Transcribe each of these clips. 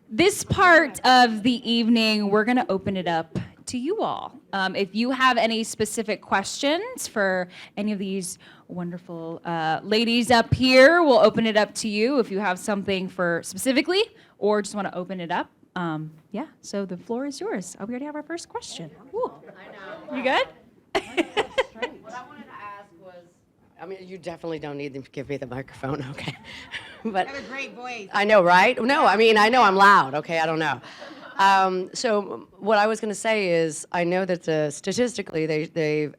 This part of the evening, we're going to open it up to you all. If you have any specific questions for any of these wonderful ladies up here, we'll open it up to you if you have something for specifically or just want to open it up. Yeah, so the floor is yours. Oh, we already have our first question. Ooh. I know. You good? What I wanted to ask was, I mean, you definitely don't need to give me the microphone, okay? But You have a great voice. I know, right? No, I mean, I know I'm loud, okay? I don't know. So what I was going to say is, I know that statistically they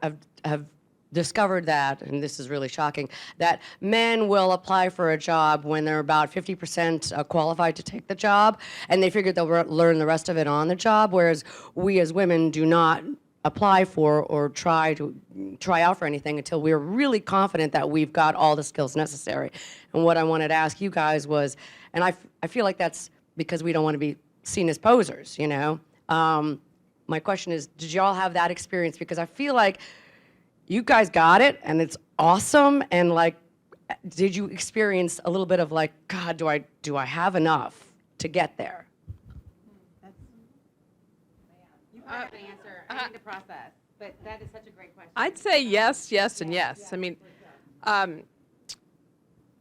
have discovered that, and this is really shocking, that men will apply for a job when they're about 50% qualified to take the job, and they figure they'll learn the rest of it on the job, whereas we as women do not apply for or try out for anything until we're really confident that we've got all the skills necessary. And what I wanted to ask you guys was, and I feel like that's because we don't want to be seen as posers, you know? My question is, did y'all have that experience? Because I feel like you guys got it, and it's awesome, and like, did you experience a little bit of like, God, do I have enough to get there? You have an answer. I need to process, but that is such a great question. I'd say yes, yes, and yes. I mean,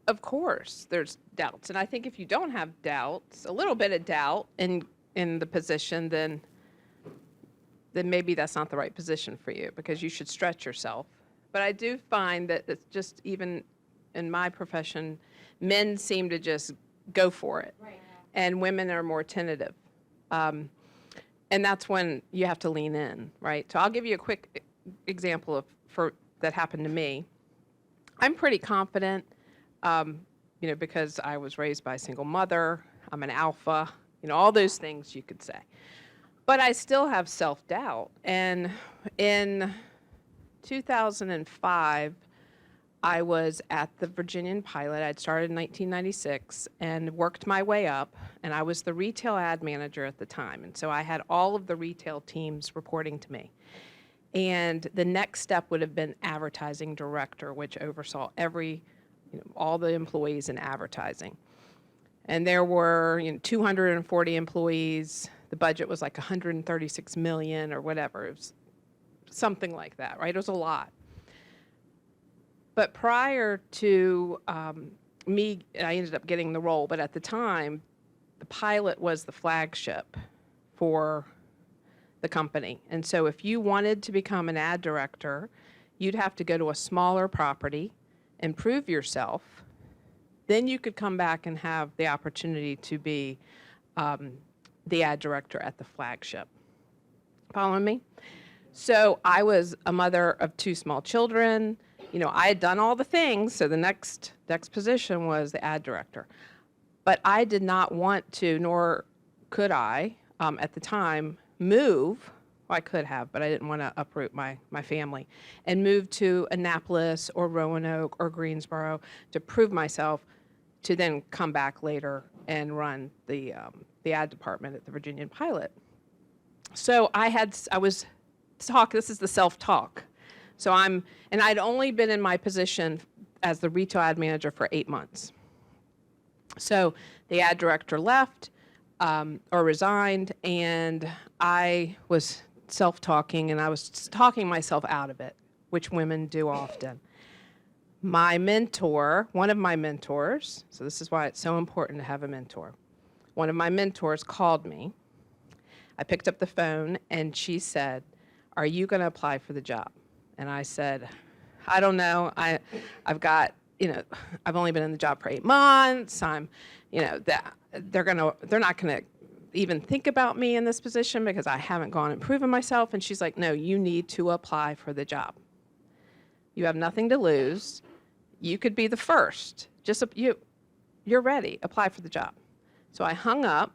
of course, there's doubts, and I think if you don't have doubts, a little bit of doubt in the position, then maybe that's not the right position for you because you should stretch yourself. But I do find that it's just even in my profession, men seem to just go for it, right, and women are more tentative. And that's when you have to lean in, right? So I'll give you a quick example that happened to me. I'm pretty confident, because I was raised by a single mother. I'm an alpha, all those things you could say. But I still have self-doubt. And in 2005, I was at the Virginian Pilot. I'd started in 1996 and worked my way up, and I was the retail ad manager at the time. And so I had all of the retail teams reporting to me. And the next step would have been advertising director, which oversaw all the employees in advertising. And there were 240 employees. The budget was like 136 million or whatever. It was something like that, right? It was a lot. But prior to me, I ended up getting the role, but at the time, the Pilot was the flagship for the company. And so if you wanted to become an ad director, you'd have to go to a smaller property and prove yourself. Then you could come back and have the opportunity to be the ad director at the flagship. Following me? So I was a mother of 2 small children. I had done all the things, so the next position was the ad director. But I did not want to, nor could I, at the time, move. Well, I could have, but I didn't want to uproot my family and move to Annapolis or Roanoke or Greensboro to prove myself to then come back later and run the ad department at the Virginian Pilot. So this is the self-talk. So and I'd only been in my position as the retail ad manager for 8 months. So the ad director left or resigned, and I was self-talking, and I was talking myself out of it, which women do often. My mentor, one of my mentors, so this is why it's so important to have a mentor. One of my mentors called me. I picked up the phone, and she said, "Are you going to apply for the job?" And I said, "I don't know. I've got, I've only been in the job for 8 months. They're not going to even think about me in this position because I haven't gone and proven myself." And she's like, "No, you need to apply for the job. You have nothing to lose. You could be the first. You're ready. Apply for the job." So I hung up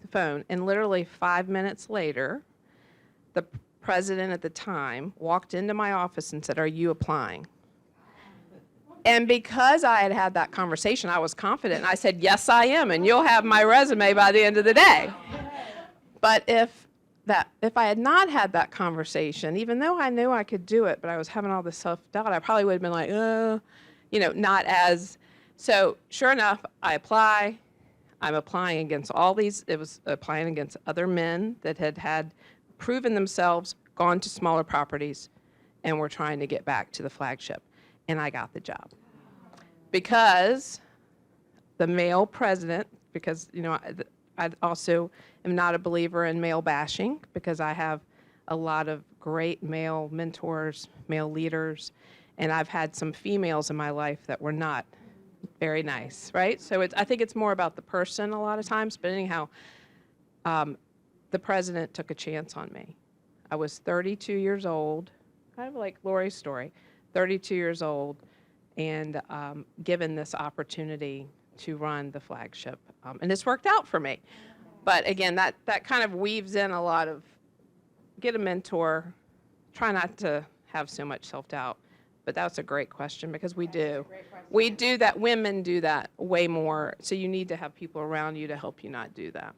the phone, and literally 5 minutes later, the president at the time walked into my office and said, "Are you applying?" And because I had had that conversation, I was confident, and I said, "Yes, I am, and you'll have my resume by the end of the day." But if I had not had that conversation, even though I knew I could do it, but I was having all this self-doubt, I probably would have been like, not as. So sure enough, I apply. I'm applying against all these, it was applying against other men that had proven themselves, gone to smaller properties, and were trying to get back to the flagship. And I got the job. Because the male president, because, you know, I also am not a believer in male bashing, because I have a lot of great male mentors, male leaders, and I've had some females in my life that were not very nice, right? So I think it's more about the person a lot of times, but anyhow, the president took a chance on me. I was 32 years old, kind of like Lori's story, 32 years old, and given this opportunity to run the flagship. And it's worked out for me. But again, that kind of weaves in a lot of, get a mentor, try not to have so much self-doubt. But that's a great question, because we do. We do that, women do that way more. So you need to have people around you to help you not do that.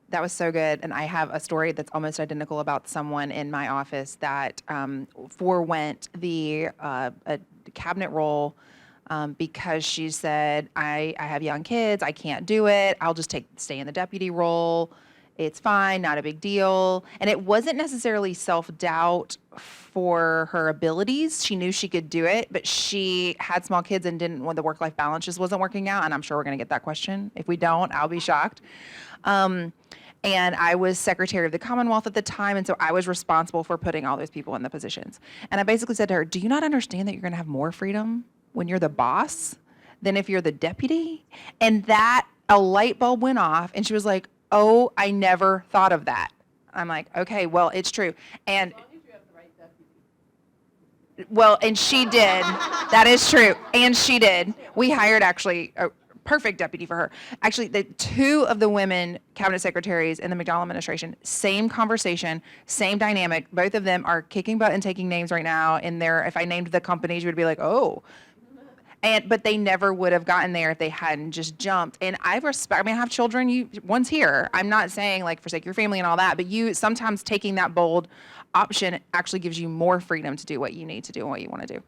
That was so good. And I have a story that's almost identical about someone in my office that forewent the a cabinet role because she said, I have young kids, I can't do it, I'll just stay in the deputy role. It's fine, not a big deal. And it wasn't necessarily self-doubt for her abilities. She knew she could do it, but she had small kids and didn't want the work-life balance just wasn't working out. And I'm sure we're going to get that question. If we don't, I'll be shocked. And I was Secretary of the Commonwealth at the time, and so I was responsible for putting all those people in the positions. And I basically said to her, do you not understand that you're going to have more freedom when you're the boss than if you're the deputy? And that, a light bulb went off, and she was like, oh, I never thought of that. I'm like, okay, well, it's true. And well, and she did. That is true. And she did. We hired actually a perfect deputy for her. Actually, the two of the women cabinet secretaries in the McDonnell administration, same conversation, same dynamic. Both of them are kicking butt and taking names right now. In there, if I named the companies, you would be like, oh. But they never would have gotten there if they hadn't just jumped. And I respect, I mean, I have children, one's here. I'm not saying like forsake your family and all that, but you sometimes taking that bold option actually gives you more freedom to do what you need to do and what you want to do.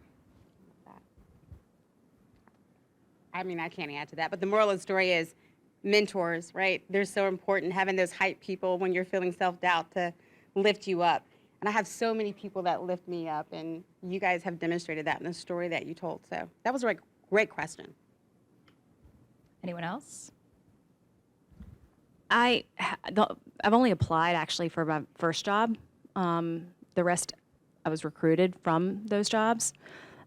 I mean, I can't add to that, but the moral of the story is mentors, right? They're so important, having those hype people when you're feeling self-doubt to lift you up. And I have so many people that lift me up, and you guys have demonstrated that in the story that you told. So that was a great question. Anyone else? I've only applied actually for my first job. The rest, I was recruited from those jobs.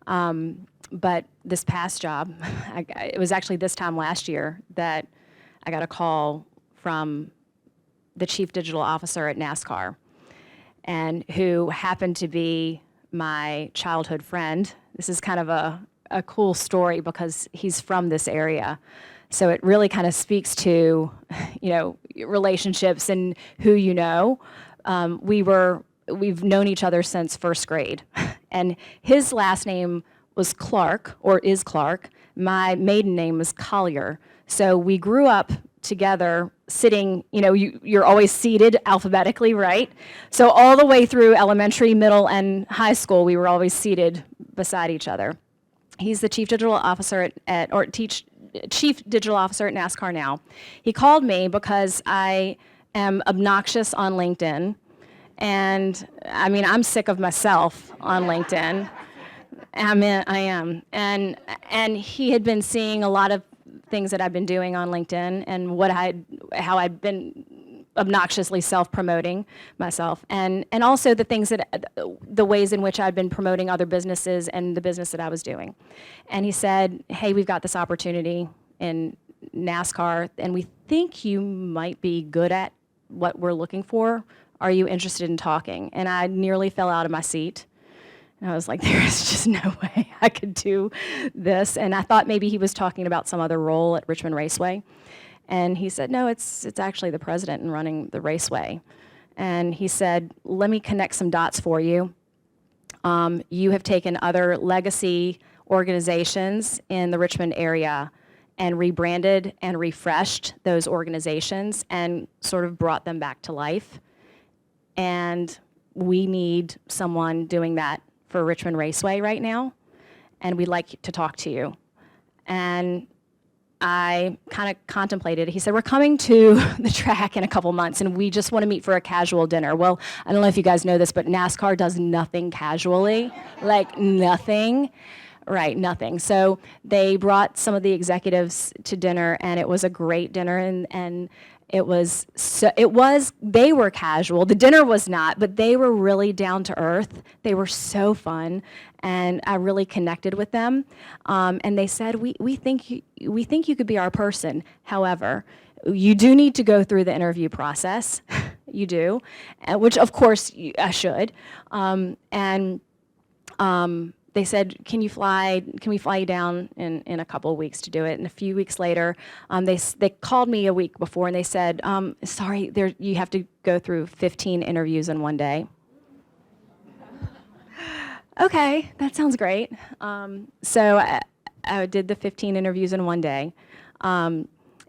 But this past job, it was actually this time last year that I got a call from the chief digital officer at NASCAR, and who happened to be my childhood friend. This is kind of a cool story because he's from this area. So it really kind of speaks to, relationships and who you know. We've known each other since first grade. And his last name was Clark, or is Clark. My maiden name was Collier. So we grew up together sitting, you're always seated alphabetically, right? So all the way through elementary, middle, and high school, we were always seated beside each other. He's the chief digital officer chief digital officer at NASCAR now. He called me because I am obnoxious on LinkedIn. And I mean, I'm sick of myself on LinkedIn. I am. And he had been seeing a lot of things that I've been doing on LinkedIn and how I'd been obnoxiously self-promoting myself, and also the ways in which I'd been promoting other businesses and the business that I was doing. And he said, hey, we've got this opportunity in NASCAR, and we think you might be good at what we're looking for. Are you interested in talking? And I nearly fell out of my seat. And I was like, there is just no way I could do this. And I thought maybe he was talking about some other role at Richmond Raceway. And he said, no, it's actually the president and running the Raceway. And he said, let me connect some dots for you. You have taken other legacy organizations in the Richmond area and rebranded and refreshed those organizations and sort of brought them back to life. And we need someone doing that for Richmond Raceway right now, and we'd like to talk to you. And I kind of contemplated. He said, we're coming to the track in a couple months, and we just want to meet for a casual dinner. Well, I don't know if you guys know this, but NASCAR does nothing casually, like nothing. Right, nothing. So they brought some of the executives to dinner, and it was a great dinner, and they were casual. The dinner was not, but they were really down to earth. They were so fun, and I really connected with them. And they said, we think you could be our person. However, you do need to go through the interview process. You do, which of course I should. They said, can we fly you down in a couple of weeks to do it? And a few weeks later, they called me a week before, and they said, sorry, you have to go through 15 interviews in one day. Okay, that sounds great. So I did the 15 interviews in one day.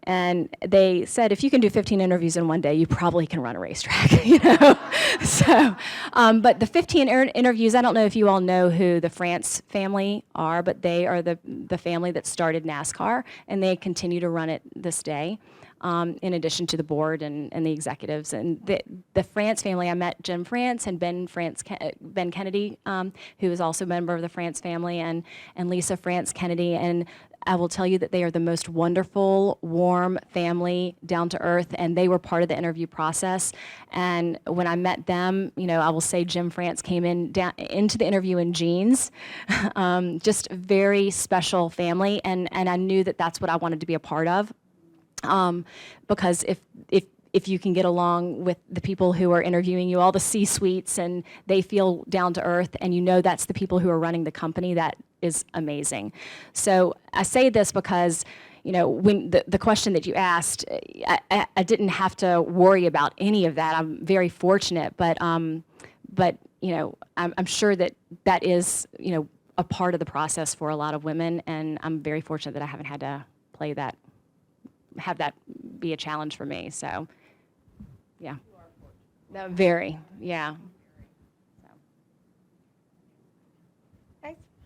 And they said, if you can do 15 interviews in one day, you probably can run a racetrack, you know? So, but the 15 interviews, I don't know if you all know who the France family are, but they are the family that started NASCAR, and they continue to run it this day, in addition to the board and the executives. And the France family, I met Jim France and Ben Kennedy, who is also a member of the France family, and Lisa France Kennedy. And I will tell you that they are the most wonderful, warm family, down to earth, and they were part of the interview process. And when I met them, you know, I will say Jim France came into the interview in jeans, just a very special family, and I knew that that's what I wanted to be a part of, because if you can get along with the people who are interviewing you, all the C-suites, and they feel down to earth, and you know that's the people who are running the company, that is amazing. So I say this because, you know, when the question that you asked, I didn't have to worry about any of that. I'm very fortunate, but you know, I'm sure that is, you know, a part of the process for a lot of women, and I'm very fortunate that I haven't had to have that be a challenge for me. So, yeah, very, yeah.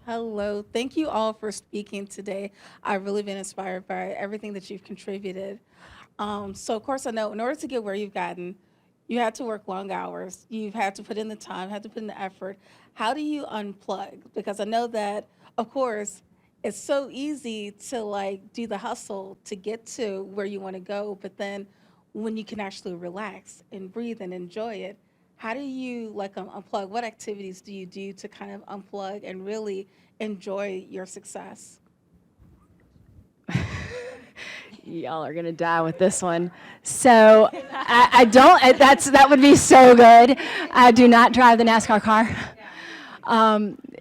Hello. Thank you all for speaking today. I've really been inspired by everything that you've contributed. So, of course, I know in order to get where you've gotten, you had to work long hours. You've had to put in the time, had to put in the effort. How do you unplug? Because I know that, of course, it's so easy to like do the hustle to get to where you want to go, but then when you can actually relax and breathe and enjoy it, how do you like unplug? What activities do you do to kind of unplug and really enjoy your success? Y'all are gonna die with this one. So I don't. That would be so good. I do not drive the NASCAR car.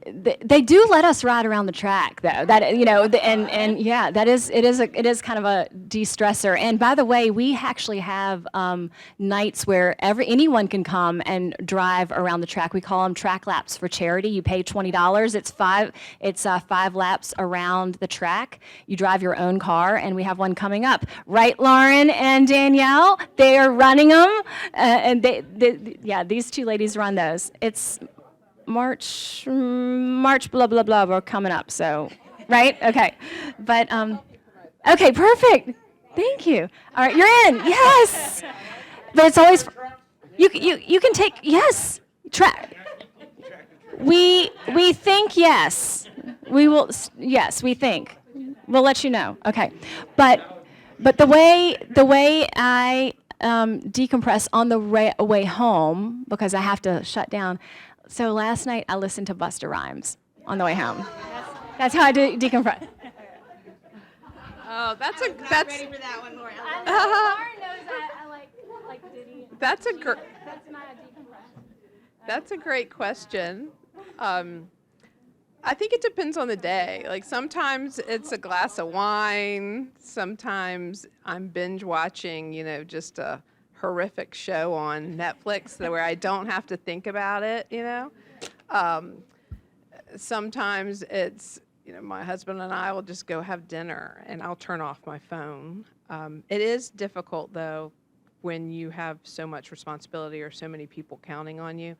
They do let us ride around the track, though. That, you know, and yeah, it is kind of a de-stressor. And by the way, we actually have nights where anyone can come and drive around the track. We call them track laps for charity. You pay $20. It's 5 laps around the track. You drive your own car, and we have one coming up. Right, Lauren and Danielle? They are running them, and these two ladies run those. It's March, blah, blah, blah, we're coming up, so, right? Okay. But, okay, perfect. Thank you. All right, you're in. Yes. But it's always, you can take, yes. We think yes. We will, yes, we think. We'll let you know. Okay. But the way I decompress on the way home, because I have to shut down. So last night I listened to Busta Rhymes on the way home. That's how I decompress. Oh, that's ready for that one, Laura. Lauren knows I like Diddy. that's That's my decompression. a great question. I think it depends on the day. Like sometimes it's a glass of wine. Sometimes I'm binge watching, you know, just a horrific show on Netflix where I don't have to think about it, you know. Sometimes it's, you know, my husband and I will just go have dinner and I'll turn off my phone. It is difficult though when you have so much responsibility or so many people counting on you.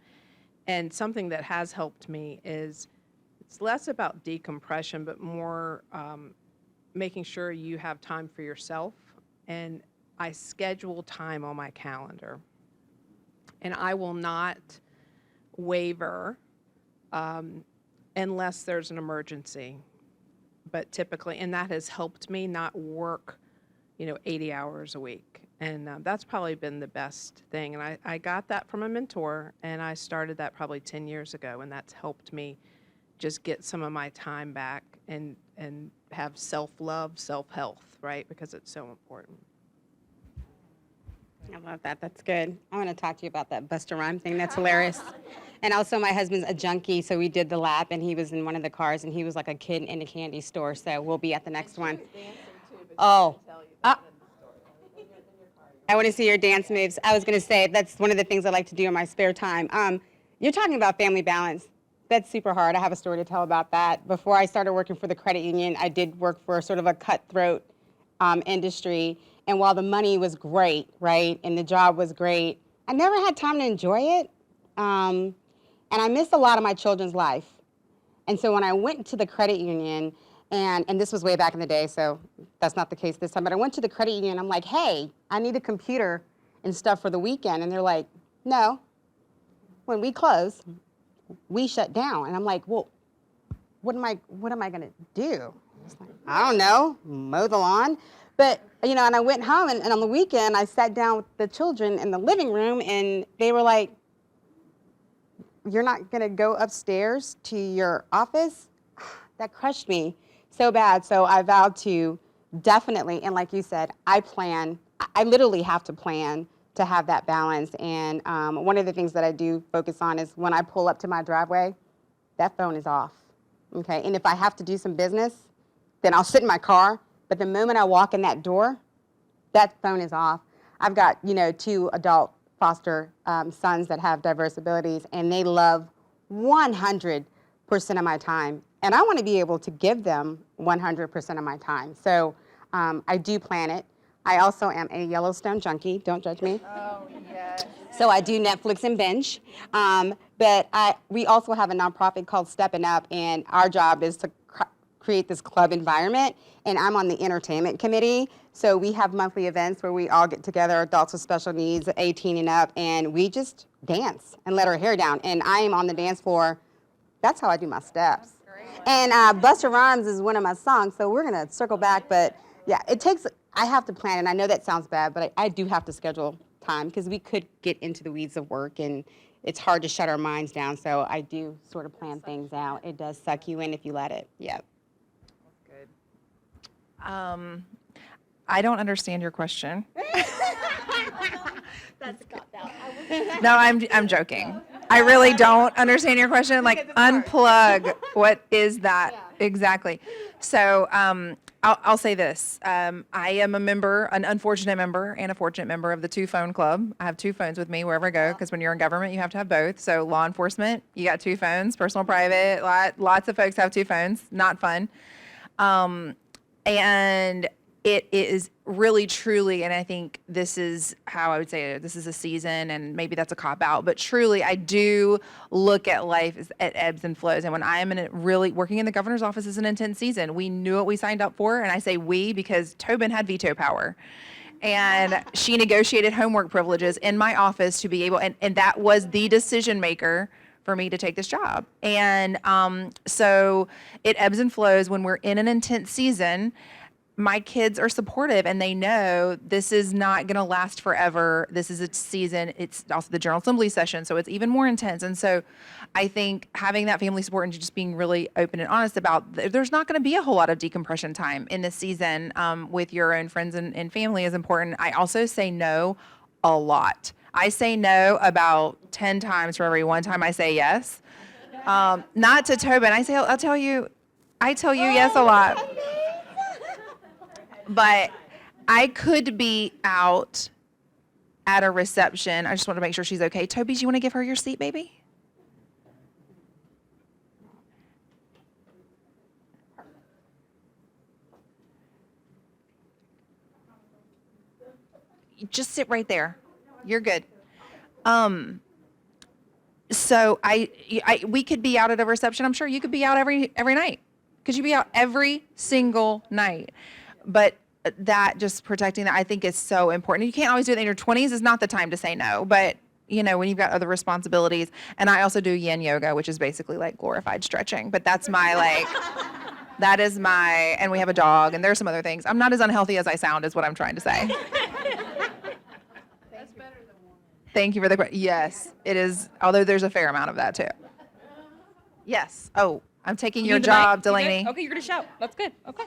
And something that has helped me is it's less about decompression but more making sure you have time for yourself, and I schedule time on my calendar. And I will not waver unless there's an emergency. But typically, and that has helped me not work, 80 hours a week. And that's probably been the best thing. And I got that from a mentor, and I started that probably 10 years ago, and that's helped me just get some of my time back and have self-love, self-health, right? Because it's so important. I love that. That's good. I want to talk to you about that Busta Rhyme thing. That's hilarious. And also, my husband's a junkie, so we did the lap, and he was in one of the cars, and he was like a kid in a candy store. So we'll be at the next one. Oh. I want to see your dance moves. I was going to say that's one of the things I like to do in my spare time. You're talking about family balance. That's super hard. I have a story to tell about that. Before I started working for the credit union, I did work for sort of a cutthroat industry. And while the money was great, right, and the job was great, I never had time to enjoy it. And I missed a lot of my children's life. And so when I went to the credit union, and this was way back in the day, so that's not the case this time, but I went to the credit union, I'm like, hey, I need a computer and stuff for the weekend. And they're like, no, when we close, we shut down. And I'm like, well, what am I gonna do? I don't know, mow the lawn. But, and I went home, and on the weekend, I sat down with the children in the living room, and they were like, you're not gonna go upstairs to your office? That crushed me so bad. So I vowed to definitely, and like you said, I literally have to plan to have that balance. And one of the things that I do focus on is when I pull up to my driveway, that phone is off, okay? And if I have to do some business, then I'll sit in my car. But the moment I walk in that door, that phone is off. I've got, 2 adult foster sons that have diverse abilities, and they love 100% of my time. And I want to be able to give them 100% of my time. So I do plan it. I also am a Yellowstone junkie. Don't judge me. Oh, yes. So I do Netflix and binge. But we also have a nonprofit called Stepping Up, and our job is to create this club environment, and I'm on the entertainment committee. So we have monthly events where we all get together, adults with special needs, 18 and up, and we just dance and let our hair down. And I am on the dance floor. That's how I do my steps. And Busta Rhymes is one of my songs, so we're gonna circle back. But yeah, I have to plan, and I know that sounds bad, but I do have to schedule time because we could get into the weeds of work, and it's hard to shut our minds down. So I do sort of plan things out. It does suck you in if you let it. Yeah. I don't understand your question. No, I'm joking. I really don't understand your question. Like, unplug. What is that exactly? So I'll say this. I am a member, an unfortunate member and a fortunate member of the 2 phone club. I have 2 phones with me wherever I go, because when you're in government, you have to have both. So law enforcement, you got 2 phones, personal, private. Lots of folks have 2 phones. Not fun. And it is really, truly, and I think this is how I would say it, this is a season, and maybe that's a cop-out, but truly, I do look at life as at ebbs and flows. And when I am working in the governor's office is an intense season. We knew what we signed up for, and I say we because Tobin had veto power. And she negotiated homework privileges in my office to be able, and that was the decision maker for me to take this job. And so it ebbs and flows. When we're in an intense season, my kids are supportive, and they know this is not going to last forever. This is a season. It's also the General Assembly session, so it's even more intense. And so I think having that family support and just being really open and honest about there's not going to be a whole lot of decompression time in this season with your own friends and family is important. I also say no a lot. I say no about 10 times for every 1 time I say yes. Not to Tobin. I tell you yes a lot. But I could be out at a reception. I just want to make sure she's okay. Toby, do you want to give her your seat, baby? Just sit right there. You're good. So we could be out at a reception. I'm sure you could be out every night. because you'd be out every single night. But that just protecting that, I think, is so important. You can't always do it in your 20s. Is not the time to say no, but you know, when you've got other responsibilities. And I also do yin yoga, which is basically like glorified stretching, but that's my like, that is my, and we have a dog and there's some other things. I'm not as unhealthy as I sound is what I'm trying to say. That's better than woman. Thank you for the question. Yes, it is, although there's a fair amount of that too. Yes. Oh, I'm taking your need the mic? job, You good? Delaney. Okay, you're gonna shout. That's good. Okay.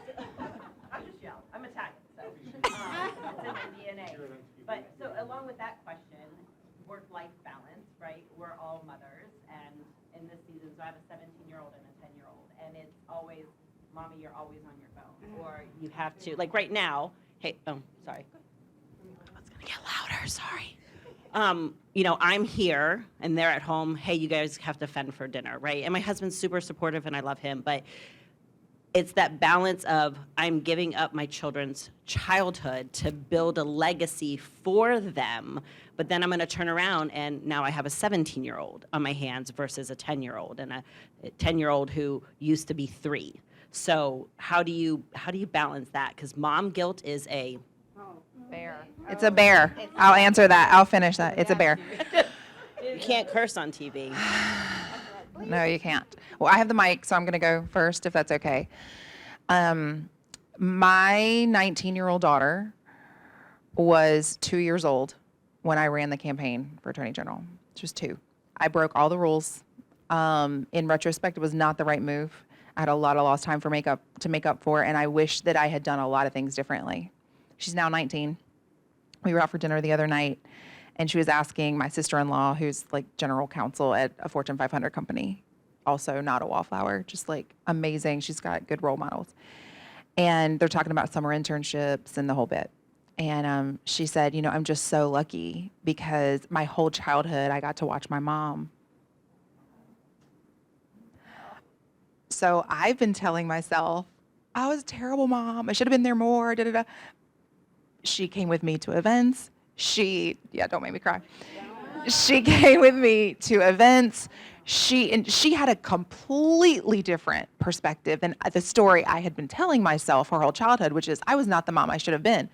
I'm just yell. I'm Italian, so it's in my DNA. But so along with that question, work-life balance, right? We're all mothers, and in this season, so I have a 17-year-old and a 10-year-old, and it's always, mommy, you're always on your phone, or you have to, like right now. Hey, oh, sorry. It's gonna get louder. Sorry. You know, I'm here and they're at home. Hey, you guys have to fend for dinner, right? And my husband's super supportive and I love him, but it's that balance of I'm giving up my children's childhood to build a legacy for them, but then I'm going to turn around and now I have a 17-year-old on my hands versus a 10-year-old and a 10-year-old who used to be 3. So how do you balance that? Because mom guilt is a Bear. It's a bear. I'll answer that. I'll finish that. It's a bear. you can't curse on TV. No, you can't. Well, I have the mic, so I'm going to go first, if that's okay. My 19-year-old daughter was 2 years old when I ran the campaign for Attorney General. She was 2. I broke all the rules. In retrospect, it was not the right move. I had a lot of lost time to make up for, and I wish that I had done a lot of things differently. She's now 19. We were out for dinner the other night, and she was asking my sister-in-law, who's like general counsel at a Fortune 500 company, also not a wallflower, just like amazing. She's got good role models. And they're talking about summer internships and the whole bit. And she said, you know, I'm just so lucky because my whole childhood I got to watch my mom. So I've been telling myself, I was a terrible mom. I should have been there more. Da, da, da. She came with me to events. Don't make me cry. She came with me to events. She had a completely different perspective than the story I had been telling myself her whole childhood, which is I was not the mom I should have been.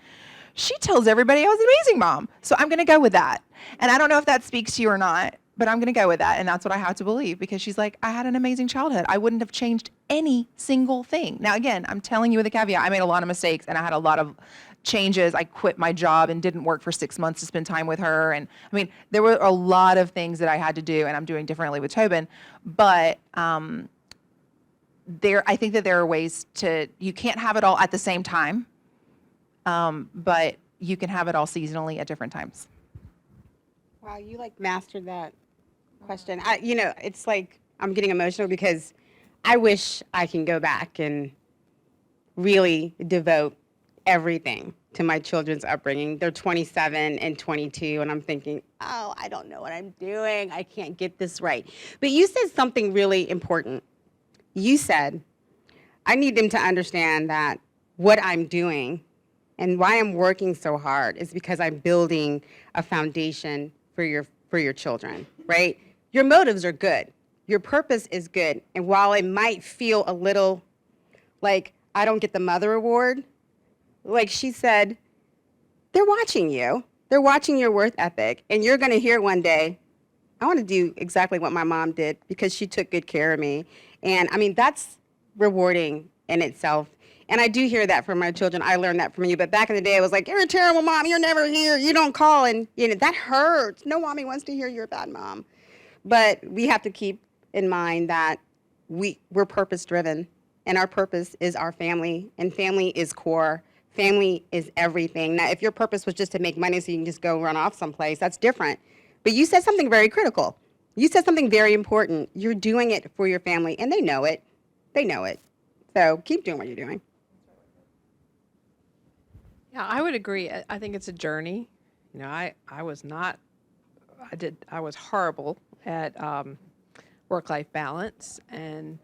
She tells everybody I was an amazing mom. So I'm going to go with that. And I don't know if that speaks to you or not, but I'm going to go with that. And that's what I have to believe because she's like, I had an amazing childhood. I wouldn't have changed any single thing. Now, again, I'm telling you with a caveat, I made a lot of mistakes and I had a lot of changes. I quit my job and didn't work for 6 months to spend time with her. And I mean, there were a lot of things that I had to do and I'm doing differently with Tobin. But I think that there are ways you can't have it all at the same time, but you can have it all seasonally at different times. Wow, you like mastered that question. It's like I'm getting emotional because I wish I can go back and really devote everything to my children's upbringing. They're 27 and 22, and I'm thinking, oh, I don't know what I'm doing. I can't get this right. But you said something really important. You said, I need them to understand that what I'm doing and why I'm working so hard is because I'm building a foundation for your children, right? Your motives are good. Your purpose is good. And while it might feel a little like I don't get the mother award, like she said, they're watching you. They're watching your work ethic. And you're going to hear one day, I want to do exactly what my mom did because she took good care of me. And I mean, that's rewarding in itself. And I do hear that from my children. I learned that from you. But back in the day, I was like, you're a terrible mom. You're never here. You don't call. And that hurts. No mommy wants to hear you're a bad mom. But we have to keep in mind that we're purpose-driven. And our purpose is our family. And family is core. Family is everything. Now, if your purpose was just to make money so you can just go run off someplace, that's different. But you said something very critical. You said something very important. You're doing it for your family. And they know it. They know it. So keep doing what you're doing. Yeah, I would agree. I think it's a journey. I was horrible at work-life balance, and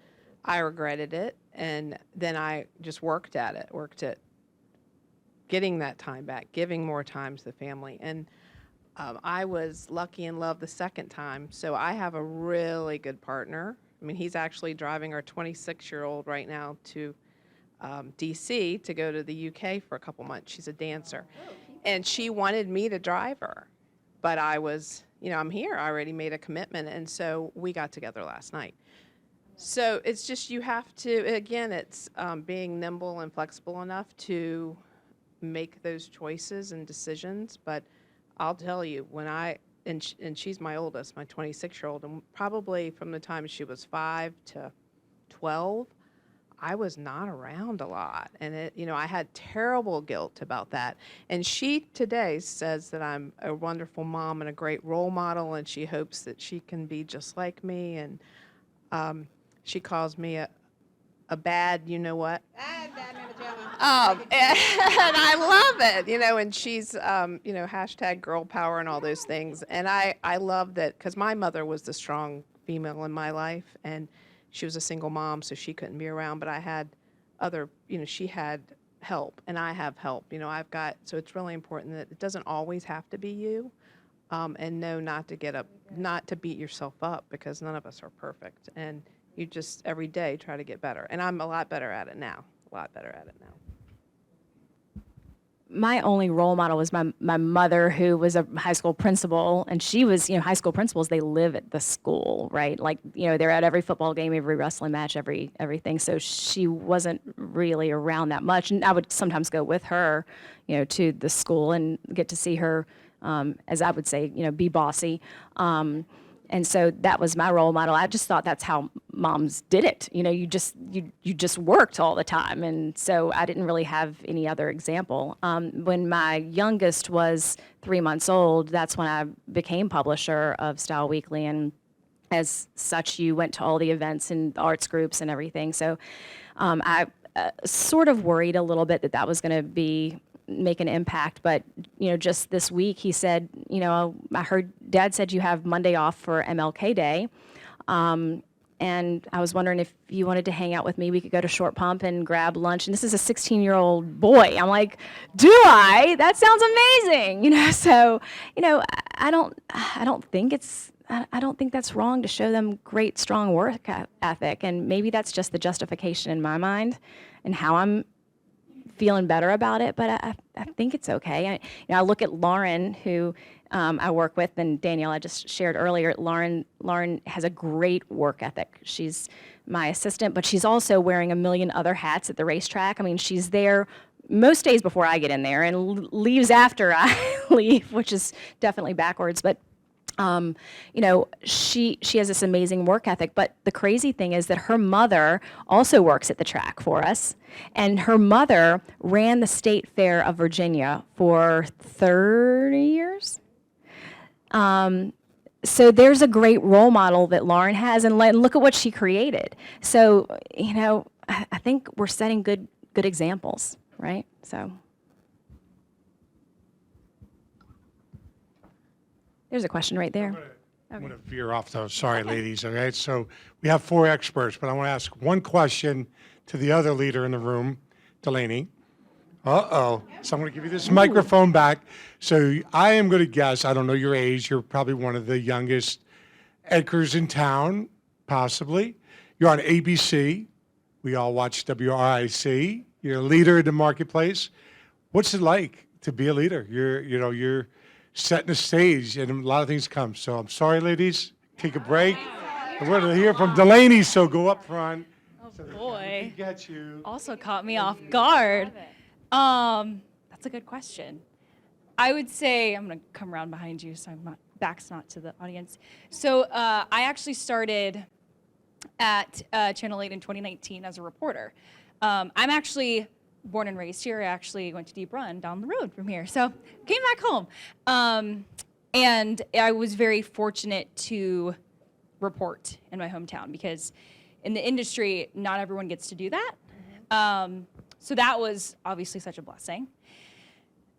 I regretted it. And then I just worked at getting that time back, giving more time to the family. And I was lucky in love the second time. So I have a really good partner I mean, he's actually driving our 26-year-old right now to DC to go to the UK for a couple months. She's a dancer. And she wanted me to drive her. But I was, I'm here. I already made a commitment. And so we got together last night. So it's just you have to, again, it's being nimble and flexible enough to make those choices and decisions. But I'll tell you, and she's my oldest, my 26-year-old, and probably from the time she was 5 to 12, I was not around a lot. And I had terrible guilt about that. And she today says that I'm a wonderful mom and a great role model, and she hopes that she can be just like me. And she calls me a bad, and I love it, and she's, hashtag girl power and all those things. And I love that because my mother was the strong female in my life, and she was a single mom, so she couldn't be around, but I had other, she had help, and I have help, so it's really important that it doesn't always have to be you, and know not to beat yourself up, because none of us are perfect, and you just every day try to get better. And I'm a lot better at it now, My only role model was my mother, who was a high school principal, and she was, high school principals, they live at the school, right? Like, they're at every football game, every wrestling match, everything. So she wasn't really around that much. And I would sometimes go with her, to the school and get to see her, as I would say, be bossy. And so that was my role model. I just thought that's how moms did it. You just worked all the time. And so I didn't really have any other example. When my youngest was 3 months old, that's when I became publisher of Style Weekly. And as such, you went to all the events and arts groups and everything. So I sort of worried a little bit that was going to make an impact, but just this week he said, I heard Dad said you have Monday off for MLK Day, and I was wondering if you wanted to hang out with me. We could go to Short Pump and grab lunch. And this is a 16-year-old boy. I'm like, do I? That sounds amazing, So I don't think that's wrong to show them great, strong work ethic, and maybe that's just the justification in my mind and how I'm feeling better about it, but I think it's okay. I look at Lauren, who I work with, and Danielle, I just shared earlier. Lauren has a great work ethic. She's my assistant, but she's also wearing a million other hats at the racetrack. I mean, she's there most days before I get in there and leaves after I leave, which is definitely backwards. But she has this amazing work ethic, but the crazy thing is that her mother also works at the track for us, and her mother ran the State Fair of Virginia for 30 years. So there's a great role model that Lauren has, and look at what she created. So, I think we're setting good examples, right? So. There's a question right there. I'm going to veer off, though. Sorry, ladies. Okay, so we have 4 experts, but I want to ask one question to the other leader in the room, Delaney. So I'm going to give you this microphone back. So I am going to guess, I don't know your age, you're probably one of the youngest anchors in town, possibly. You're on ABC. We all watch WRIC. You're a leader in the marketplace. What's it like to be a leader? You're setting the stage, and a lot of things come. So I'm sorry, ladies. Take a break. And we're going to hear from Delaney, so go up front. Oh, so boy. Get you. Also caught me off guard. That's a good question. I would say, I'm going to come around behind you so back's not to the audience. So I actually started at Channel 8 in 2019 as a reporter. I'm actually born and raised here. I actually went to Deep Run down the road from here. So came back home. And I was very fortunate to report in my hometown, because in the industry, not everyone gets to do that. So that was obviously such a blessing.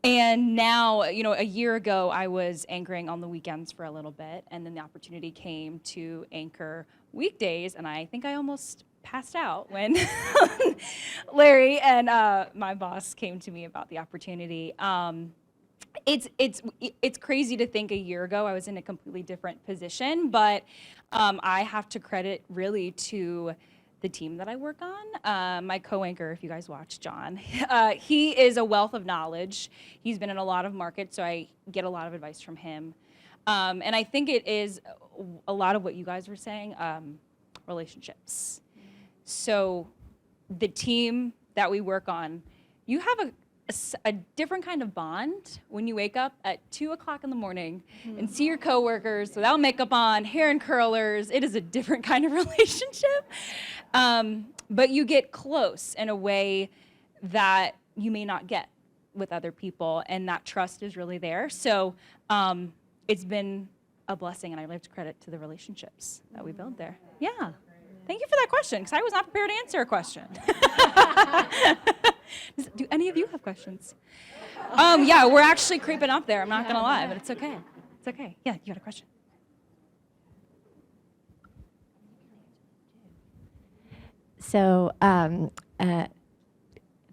And now, a year ago, I was anchoring on the weekends for a little bit, and then the opportunity came to anchor weekdays, and I think I almost passed out when Larry and my boss came to me about the opportunity. It's crazy to think a year ago I was in a completely different position, but I have to credit really to the team that I work on. My co-anchor, if you guys watch, John, he is a wealth of knowledge. He's been in a lot of markets, so I get a lot of advice from him. And I think it is a lot of what you guys were saying, relationships. So the team that we work on, you have a different kind of bond when you wake up at 2 o'clock in the morning and see your coworkers without makeup on, hair and curlers. It is a different kind of relationship. But you get close in a way that you may not get with other people, and that trust is really there. So it's been a blessing, and I give credit to the relationships that we build there. Yeah. Thank you for that question, because I was not prepared to answer a question. Do any of you have questions? Yeah, we're actually creeping up there. I'm not going to lie, but it's okay. It's okay. Yeah, you had a question. So,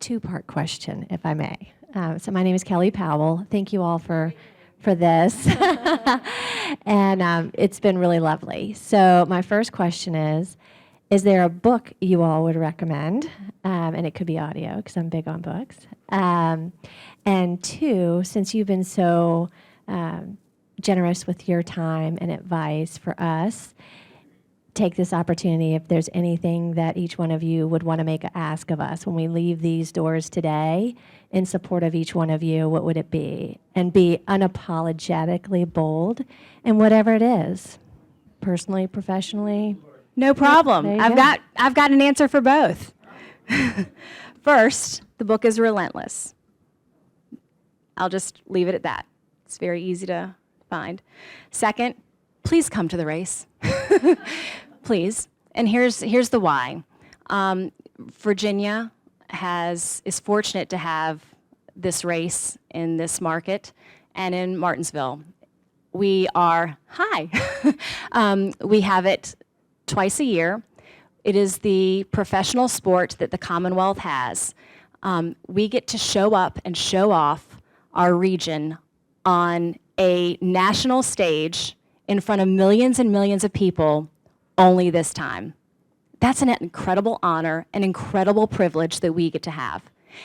two-part question, if I may. So my name is Kelly Powell. Thank you all for this. And it's been really lovely. So my first question is there a book you all would recommend? And it could be audio, because I'm big on books. And two, since you've been so generous with your time and advice for us, take this opportunity, if there's anything that each one of you would want to make an ask of us when we leave these doors today in support of each one of you, what would it be? And be unapologetically bold in whatever it is, personally, professionally. No problem. There you I've go. got an answer for both. First, the book is relentless. I'll just leave it at that. It's very easy to find. Second, please come to the race. Please. And here's the why. Virginia is fortunate to have this race in this market and in Martinsville. We have it twice a year. It is the professional sport that the Commonwealth has. We get to show up and show off our region on a national stage in front of millions and millions of people only this time. That's an incredible honor, an incredible privilege that we get to have.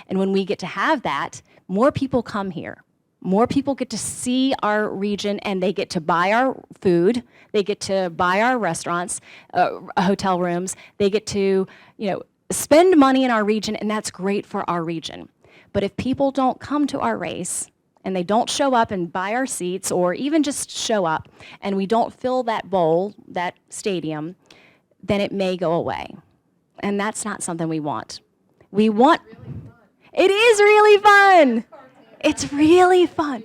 And when we get to have that, more people come here. More people get to see our region, and they get to buy our food. They get to buy our restaurants, hotel rooms. They get to, spend money in our region, and that's great for our region. But if people don't come to our race, and they don't show up and buy our seats, or even just show up, and we don't fill that bowl, that stadium, then it may go away. And that's not something we want. It is really fun. It's really fun.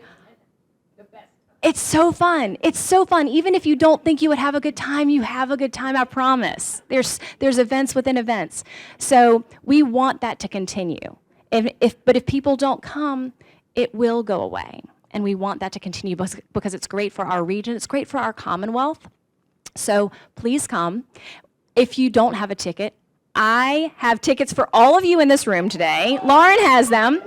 It's so fun. It's so fun. Even if you don't think you would have a good time, you have a good time, I promise. There's events within events. So we want that to continue. But if people don't come, it will go away. And we want that to continue because it's great for our region. It's great for our Commonwealth. So please come. If you don't have a ticket, I have tickets for all of you in this room today. Lauren has them.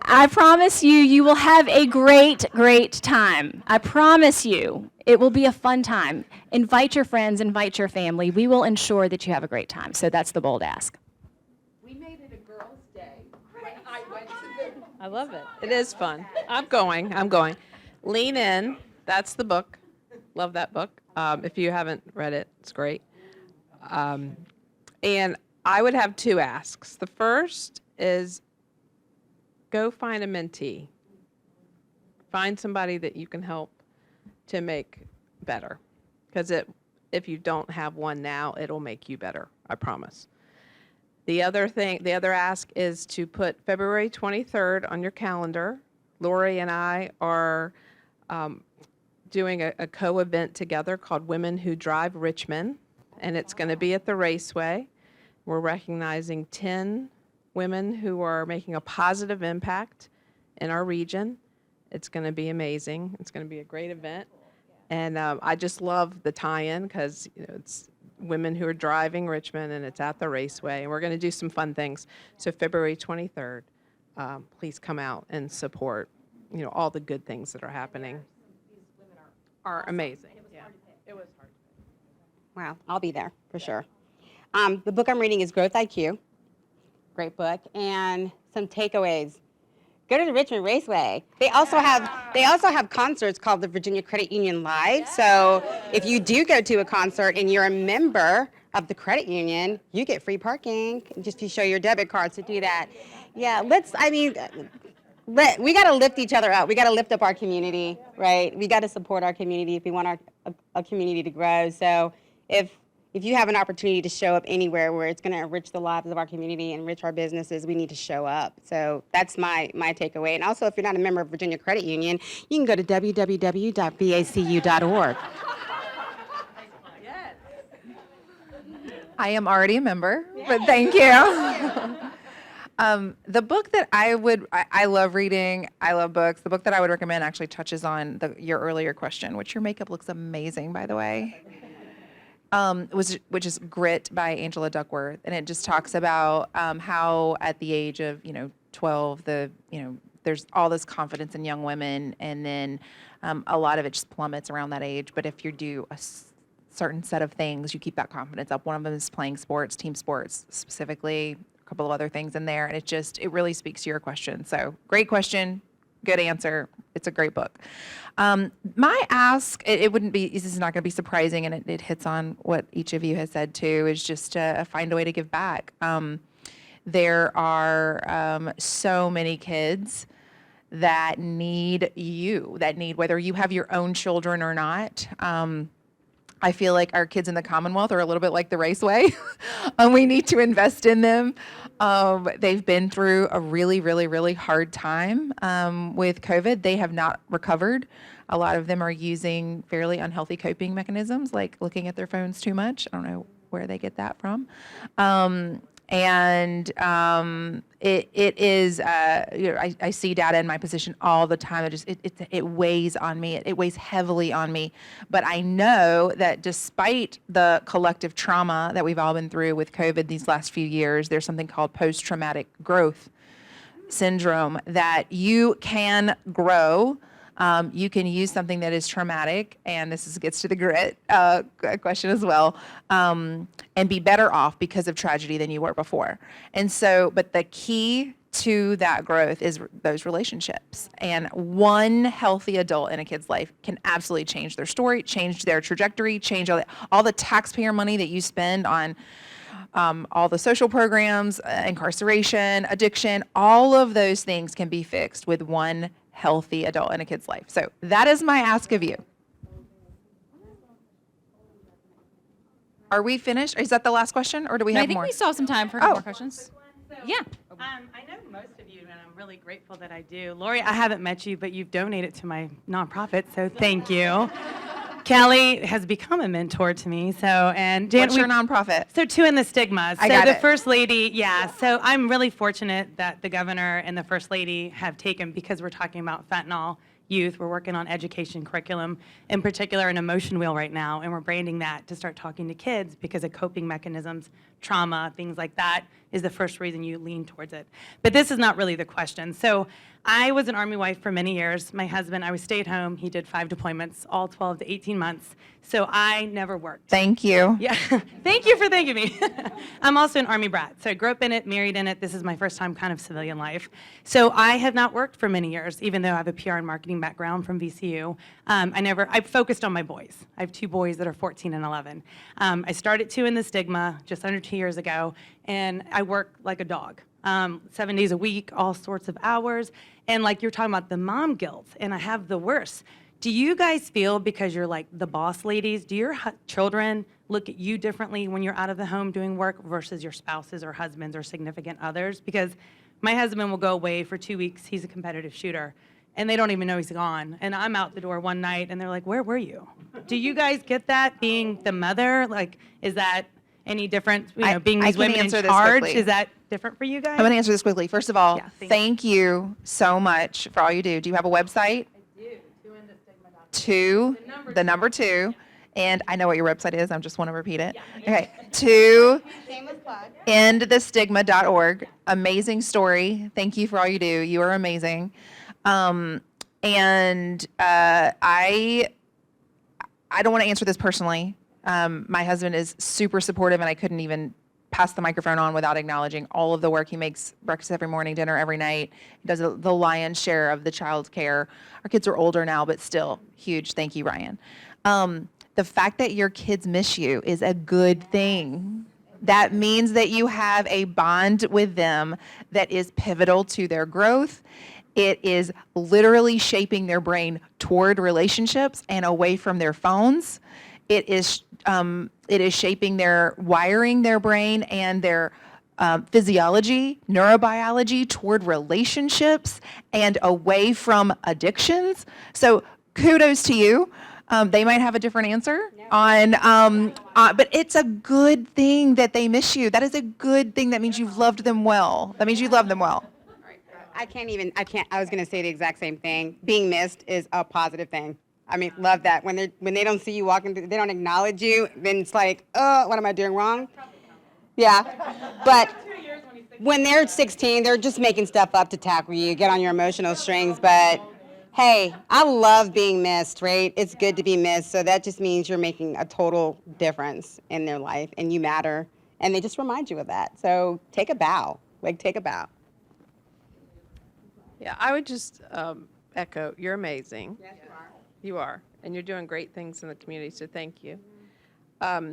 I promise you will have a great, great time. I promise you, it will be a fun time. Invite your friends, invite your family. We will ensure that you have a great time. So that's the bold ask. We made it a girls' day when I went to I love it. It is fun. I'm going. Lean In, that's the book. Love that book. If you haven't read it, it's great. And I would have two asks. The first is go find a mentee. Find somebody that you can help to make better. Because if you don't have one now, it'll make you better, I promise. The other ask is to put February 23rd on your calendar. Lori and I are doing a co-event together called Women Who Drive Richmond, and it's going to be at the Raceway. We're recognizing 10 women who are making a positive impact in our region. It's going to be amazing. It's going to be a great event. And I just love the tie-in because it's women who are driving Richmond, and it's at the Raceway. And we're going to do some fun things. So February 23rd. please come out and support, all the good things that are happening. Are amazing. Yeah. It was hard. Wow, I'll be there for sure. The book I'm reading is Growth IQ. Great book. And some takeaways. Go to the Richmond Raceway. They also have concerts called the Virginia Credit Union Live. So if you do go to a concert and you're a member of the credit union, you get free parking just to show your debit card to do that. Yeah, we got to lift each other up. We got to lift up our community, right? We got to support our community if we want our community to grow. So if you have an opportunity to show up anywhere where it's going to enrich the lives of our community, enrich our businesses, we need to show up. So that's my takeaway. And also, if you're not a member of Virginia Credit Union, you can go to www.vacu.org. I am already a member, but thank you. The book that I love reading, I love books. The book that I would recommend actually touches on your earlier question, which your makeup looks amazing, by the way. Which is Grit by Angela Duckworth, and it just talks about how at the age of 12, there's all this confidence in young women, and then a lot of it just plummets around that age. But if you do a certain set of things, you keep that confidence up. One of them is playing sports, team sports specifically. A couple of other things in there, and it really speaks to your question. So great question. Good answer. It's a great book. My ask, this is not going to be surprising, and it hits on what each of you has said too, is just to find a way to give back. There are so many kids that need whether you have your own children or not. I feel like our kids in the Commonwealth are a little bit like the Raceway. We need to invest in them. They've been through a really, really, really hard time with COVID. They have not recovered. A lot of them are using fairly unhealthy coping mechanisms, like looking at their phones too much. I don't know where they get that from. It is, I see data in my position all the time. It weighs on me. It weighs heavily on me. But I know that despite the collective trauma that we've all been through with COVID these last few years, there's something called post-traumatic growth syndrome, that you can grow. You can use something that is traumatic, and this gets to the grit question as well, and be better off because of tragedy than you were before. And so, but the key to that growth is those relationships. And one healthy adult in a kid's life can absolutely change their story, change their trajectory, change all the taxpayer money that you spend on all the social programs, incarceration, addiction. All of those things can be fixed with one healthy adult in a kid's life. So that is my ask of you. Are we finished? Is that the last question, or do we have I think more? we still have some time for a couple more questions. Yeah. I know most of you, and I'm really grateful that I do. Lori, I haven't met you, but you've donated to my nonprofit, so thank you. Kelly has become a mentor to me. And Jan, What's your nonprofit? So Two in the Stigma. I got the it. First Lady, yeah. So I'm really fortunate that the governor and the First Lady have taken, because we're talking about fentanyl youth, we're working on education curriculum, in particular an emotion wheel right now, and we're branding that to start talking to kids because of coping mechanisms, trauma, things like that is the first reason you lean towards it. But this is not really the question. So I was an Army wife for many years. My husband, I was stay at home. He did 5 deployments, all 12 to 18 months. So I never worked. Thank you. Yeah, thank you for thanking me. I'm also an Army brat. So I grew up in it, married in it. This is my first time kind of civilian life. So I have not worked for many years, even though I have a PR and marketing background from VCU. I focused on my boys. I have 2 boys that are 14 and 11. I started Two in the Stigma just under 2 years ago, and I work like a dog. 7 days a week, all sorts of hours. And like you're talking about the mom guilt, and I have the worst. Do you guys feel, because you're like the boss ladies, do your children look at you differently when you're out of the home doing work versus your spouses or husbands or significant others? Because my husband will go away for 2 weeks. He's a competitive shooter, and they don't even know he's gone. And I'm out the door one night, and they're like, where were you? Do you guys get that, being the mother? Like, is that any different, being these women in charge? Is that different for you guys? I'm going to answer this quickly. First of all, Yeah, thank you so much for all you do. Do you have a website? I do. 2inthestigma.com. Two, the number 2, And I know what your website is. I just want to repeat it. Okay. To endthestigma.org. Amazing story. Thank you for all you do. You are amazing. I don't want to answer this personally. My husband is super supportive, and I couldn't even pass the microphone on without acknowledging all of the work he makes. Breakfast every morning, dinner every night. He does the lion's share of the child care. Our kids are older now, but still huge. Thank you, Ryan. The fact that your kids miss you is a good thing. That means that you have a bond with them that is pivotal to their growth. It is literally shaping their brain toward relationships and away from their phones. It is shaping wiring their brain and their physiology, neurobiology toward relationships and away from addictions. So kudos to you. They might have a different answer but it's a good thing that they miss you. That is a good thing. That means you've loved them well. That means you love them well. I was going to say the exact same thing. Being missed is a positive thing. I mean, love that. When they don't see you walking, they don't acknowledge you, then it's like, what am I doing wrong? Yeah. But when they're 16, they're just making stuff up to tackle you, get on your emotional strings. But hey, I love being missed, right? It's good to be missed. So that just means you're making a total difference in their life and you matter. And they just remind you of that. So take a bow. Take a bow. Yeah, I would just echo, you're amazing. Yes, you are. You are, and you're doing great things in the community, so thank you. I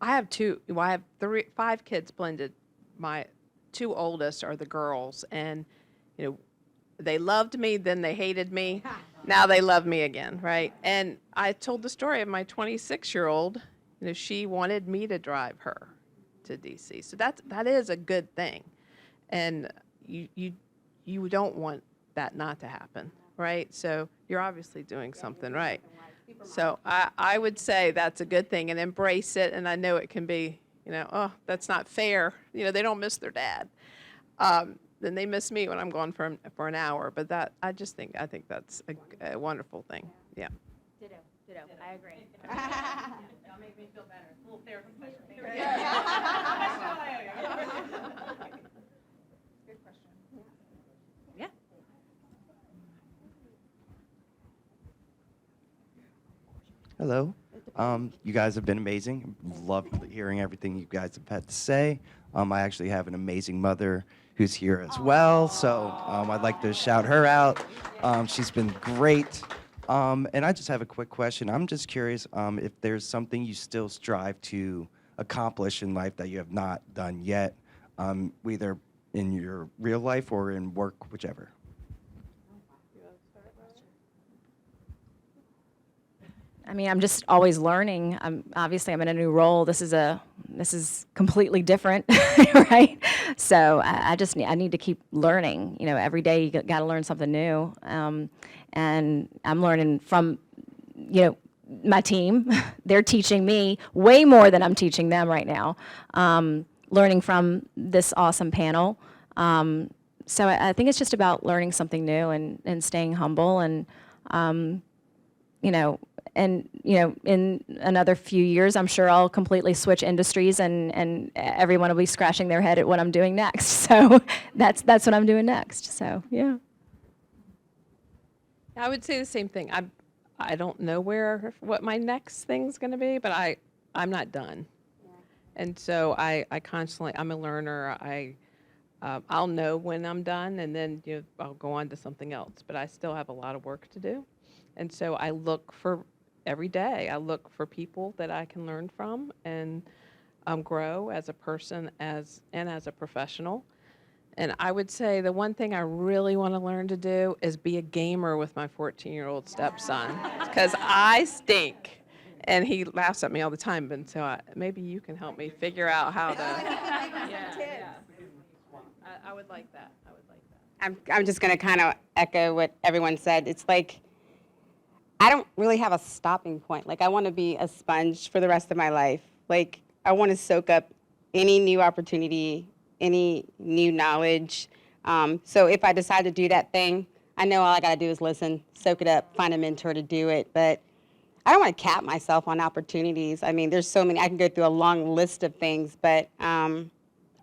have 5 kids blended. My 2 oldest are the girls, and, they loved me, then they hated me. Now they love me again, right? And I told the story of my 26-year-old, she wanted me to drive her to DC. So that is a good thing. And you don't want that not to happen, right? So you're obviously doing something right. So I would say that's a good thing, and embrace it. And I know it can be, that's not fair. They don't miss their dad. Then they miss me when I'm gone for an hour. But I think that's a wonderful thing. Yeah. Ditto. I agree. That'll make me feel better. A little therapy session. Good question. Yeah. Hello. You guys have been amazing. Loved hearing everything you guys have had to say. I actually have an amazing mother who's here as well, so I'd like to shout her out. She's been great. And I just have a quick question. I'm just curious if there's something you still strive to accomplish in life that you have not done yet, either in your real life or in work, whichever. I mean, I'm just always learning. Obviously I'm in a new role. This is completely different, right? So I need to keep learning. Every day you got to learn something new. And I'm learning from, my team. They're teaching me way more than I'm teaching them right now. Learning from this awesome panel. So I think it's just about learning something new and staying humble and, in another few years, I'm sure I'll completely switch industries and everyone will be scratching their head at what I'm doing next. So that's what I'm doing next. So, yeah. I would say the same thing. I don't know what my next thing's going to be, but I'm not done. Yeah. And so I constantly, I'm a learner. I'll know when I'm done, and then I'll go on to something else. But I still have a lot of work to do. And so I look for, every day, I look for people that I can learn from and grow as a person and as a professional. And I would say the one thing I really want to learn to do is be a gamer with my 14-year-old stepson, because I stink. And he laughs at me all the time, and so maybe you can help me figure out how to. I would like that. I'm just going to kind of echo what everyone said. It's like, I don't really have a stopping point. I want to be a sponge for the rest of my life. I want to soak up any new opportunity, any new knowledge. So if I decide to do that thing, I know all I got to do is listen, soak it up, find a mentor to do it. But I don't want to cap myself on opportunities. I mean, there's so many. I can go through a long list of things, but I'm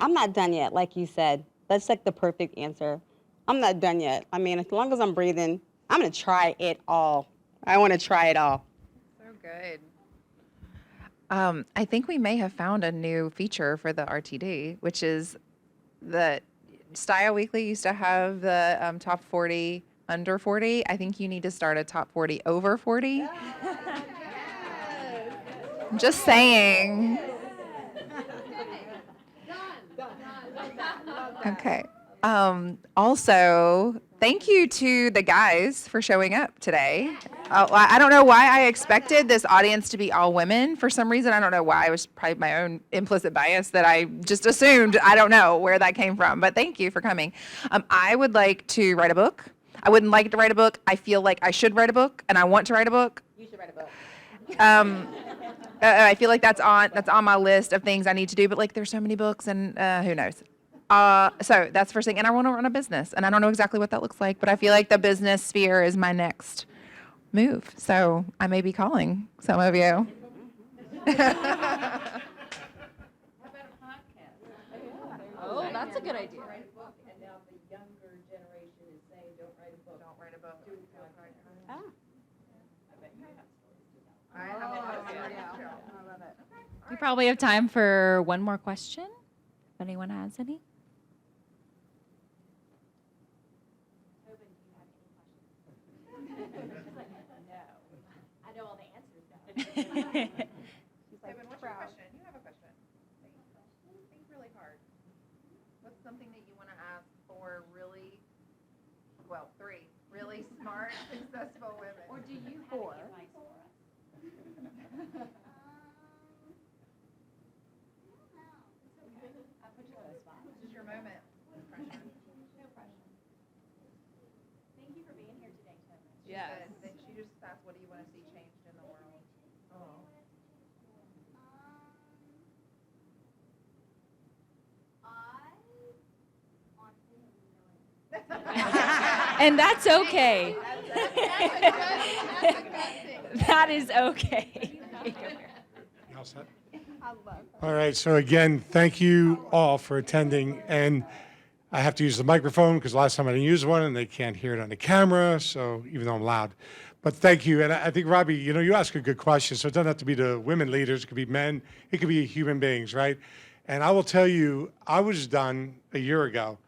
not done yet, like you said. That's like the perfect answer. I'm not done yet. I mean, as long as I'm breathing, I'm going to try it all. I want to try it all. So good. I think we may have found a new feature for the RTD, which is the Style Weekly used to have the top 40 under 40. I think you need to start a top 40 over 40. I'm just saying. Okay. Also, thank you to the guys for showing up today. I don't know why I expected this audience to be all women for some reason. I don't know why. It was probably my own implicit bias that I just assumed. I don't know where that came from, but thank you for coming. I would like to write a book. I wouldn't like to write a book. I feel like I should write a book, and I want to write a book. You should write a book. I feel like that's on my list of things I need to do, but like there's so many books, and who knows. So that's the first thing. And I want to run a business, and I don't know exactly what that looks like, but I feel like the business sphere is my next move. So I may be calling some of you. Oh, that's a good idea. And now the younger generation is saying, don't write a book. Don't write a book. Do it for a podcast. We probably have time for one more question, if anyone has any. I know all the answers now. Kevin, what's your question? You have a question. Think really hard. What's something that you want to ask for really, well, 3 really smart, successful women? Or do you have any advice for us? I put you on the spot. This is your moment. No pressure. Thank you for being here today, Kevin. Yes. Then she just asked, what do you want to see changed in the world? And that's okay. That is okay. You all set? All right, so again, thank you all for attending, and I have to use the microphone because last time I didn't use one and they can't hear it on the camera, so even though I'm loud. But thank you, and I think, Robbie, you ask a good question, so it doesn't have to be the women leaders, it could be men, it could be human beings, right? And I will tell you, I was done a year ago.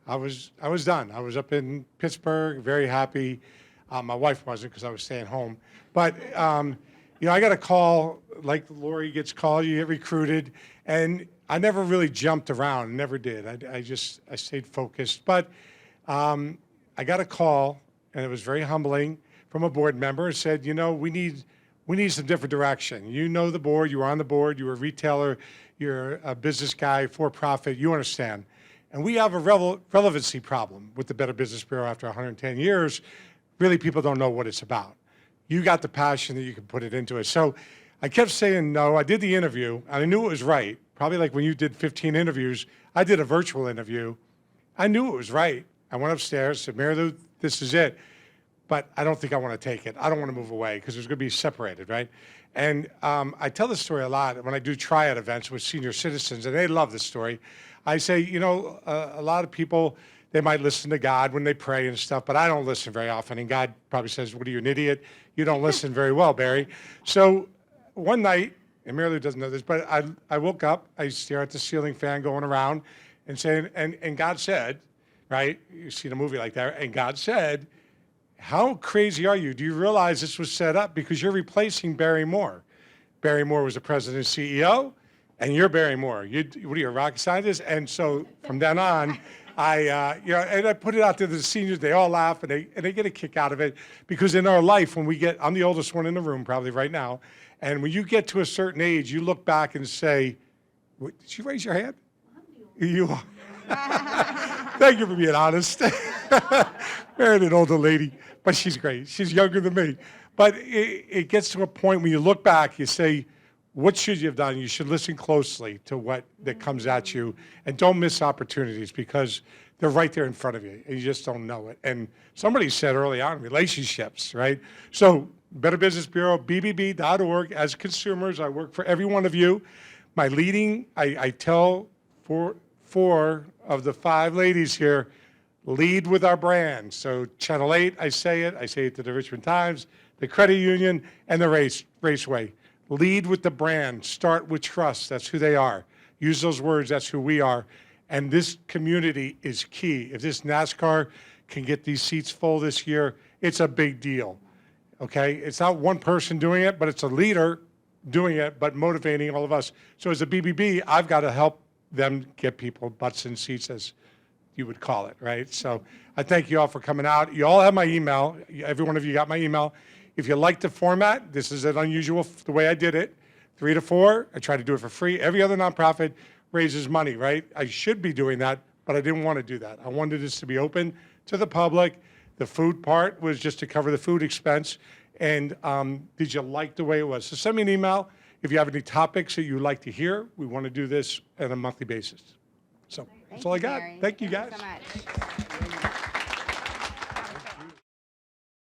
I was done. I was up in Pittsburgh, very happy. My wife wasn't because I was staying home. But, I got a call, like Lori gets called, you get recruited, and I never really jumped around, never did. I stayed focused. But I got a call, and it was very humbling, from a board member and said, we need some different direction. You know the board, you were on the board, you were a retailer, you're a business guy, for-profit, you understand. And we have a relevancy problem with the Better Business Bureau after 110 years. Really, people don't know what it's about. You got the passion that you can put it into it. So I kept saying no. I did the interview, and I knew it was right. Probably like when you did 15 interviews, I did a virtual interview. I knew it was right. I went upstairs, said, Mary, this is it. But I don't think I want to take it. I don't want to move away because it's going to be separated, right? And I tell this story a lot when I do tryout events with senior citizens, and they love this story. I say, a lot of people, they might listen to God when they pray and stuff, but I don't listen very often. And God probably says, what are you, an idiot? You don't listen very well, Barry. So one night, and Mary Lou doesn't know this, but I woke up, I stare at the ceiling fan going around and saying, and God said, right? You've seen a movie like that, and God said, how crazy are you? Do you realize this was set up because you're replacing Barry Moore? Barry Moore was the president and CEO, and you're Barry Moore. What are you, a rocket scientist? And so from then on, and I put it out to the seniors. They all laugh, and they get a kick out of it because in our life, I'm the oldest one in the room probably right now, and when you get to a certain age, you look back and say, did you raise your hand? You are. Thank you for being honest. Married an older lady, but she's great. She's younger than me. But it gets to a point when you look back, you say, what should you have done? You should listen closely to what that comes at you, and don't miss opportunities because they're right there in front of you, and you just don't know it. And somebody said early on, relationships, right? So Better Business Bureau, bbb.org. As consumers, I work for every one of you. My leading, I tell four of the 5 ladies here, lead with our brand. So Channel 8, I say it to the Richmond Times, the Credit Union, and the Raceway. Lead with the brand. Start with trust. That's who they are. Use those words. That's who we are. And this community is key. If this NASCAR can get these seats full this year, it's a big deal. Okay? It's not one person doing it, but it's a leader doing it, but motivating all of us. So as a BBB, I've got to help them get people butts in seats, as you would call it, right? So I thank you all for coming out. You all have my email. Every one of you got my email. If you like the format, this is an unusual, the way I did it, 3 to 4. I try to do it for free. Every other nonprofit raises money, right? I should be doing that, but I didn't want to do that. I wanted this to be open to the public. The food part was just to cover the food expense. And did you like the way it was? So send me an email if you have any topics that you'd like to hear. We want to do this on a monthly basis. So that's all I got. Gary. Thank you, Thank guys. you so much.